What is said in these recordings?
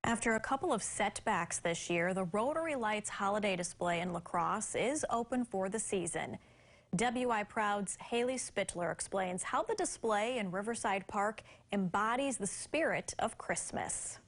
After a couple of setbacks this year, the Rotary Lights holiday display in La Crosse is open for the season. WI Proud's Haley Spittler explains how the display in Riverside Park embodies the spirit of Christmas.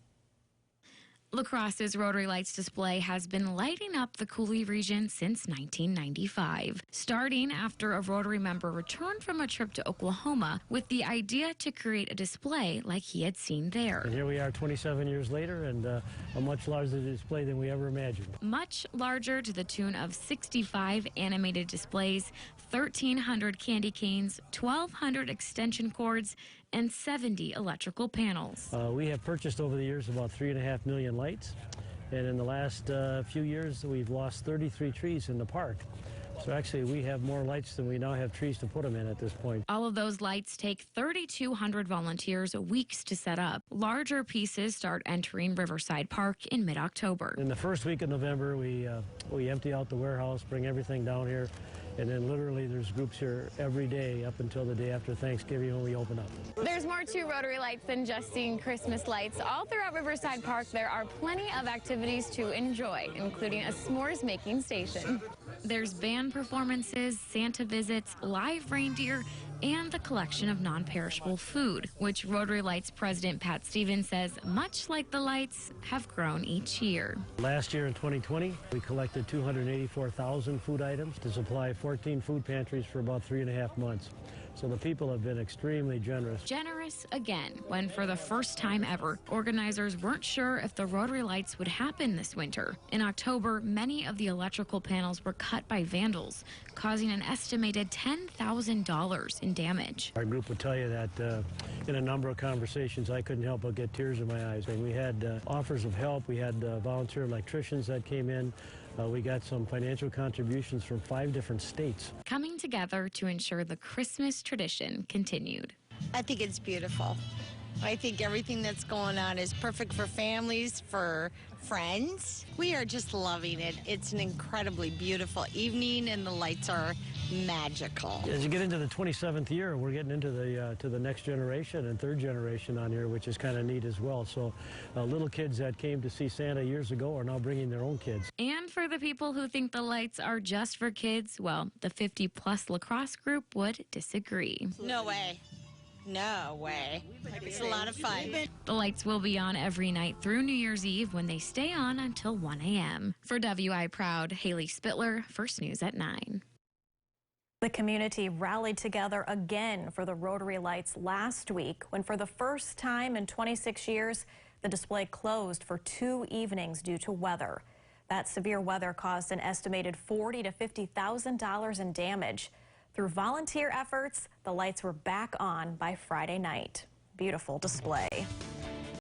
La Crosse's Rotary Lights display has been lighting up the Coulee region since 1995, starting after a Rotary member returned from a trip to Oklahoma with the idea to create a display like he had seen there. And here we are 27 years later, and a much larger display than we ever imagined. Much larger, to the tune of 65 animated displays, 1,300 candy canes, 1,200 extension cords, and 70 electrical panels. We have purchased over the years about 3.5 million lights, and in the last few years we've lost 33 trees in the park. So actually we have more lights than we now have trees to put them in at this point. All of those lights take 3,200 volunteers weeks to set up. Larger pieces start entering Riverside Park in mid-October. In the first week of November, we empty out the warehouse, bring everything down here, and then literally there's groups here every day up until the day after Thanksgiving when we open up. There's more to Rotary Lights than just seeing Christmas lights. All throughout Riverside Park, there are plenty of activities to enjoy, including a s'mores making station. There's band performances, Santa visits, live reindeer, and the collection of non-perishable food, which Rotary Lights President Pat Stevens says, much like the lights, have grown each year. Last year in 2020, we collected 284,000 food items to supply 14 food pantries for about 3.5 months. So the people have been extremely generous. Generous again, when for the first time ever, organizers weren't sure if the Rotary Lights would happen this winter. In October, many of the electrical panels were cut by vandals, causing an estimated $10,000 in damage. Our group would tell you that in a number of conversations, I couldn't help but get tears in my eyes. And we had offers of help. We had volunteer electricians that came in. We got some financial contributions from 5 different states. Coming together to ensure the Christmas tradition continued. I think it's beautiful. I think everything that's going on is perfect for families, for friends. We are just loving it. It's an incredibly beautiful evening, and the lights are magical. As you get into the 27th year, we're getting into the to the next generation and third generation on here, which is kind of neat as well. So little kids that came to see Santa years ago are now bringing their own kids. And for the people who think the lights are just for kids, well, the 50-plus La Crosse group would disagree. No way. No way. It's a lot of fun. The lights will be on every night through New Year's Eve when they stay on until 1 a.m. For WI Proud, Haley Spittler, First News at 9. The community rallied together again for the Rotary Lights last week when for the first time in 26 years, the display closed for 2 evenings due to weather. That severe weather caused an estimated $40,000 to $50,000 in damage. Through volunteer efforts, the lights were back on by Friday night. Beautiful display.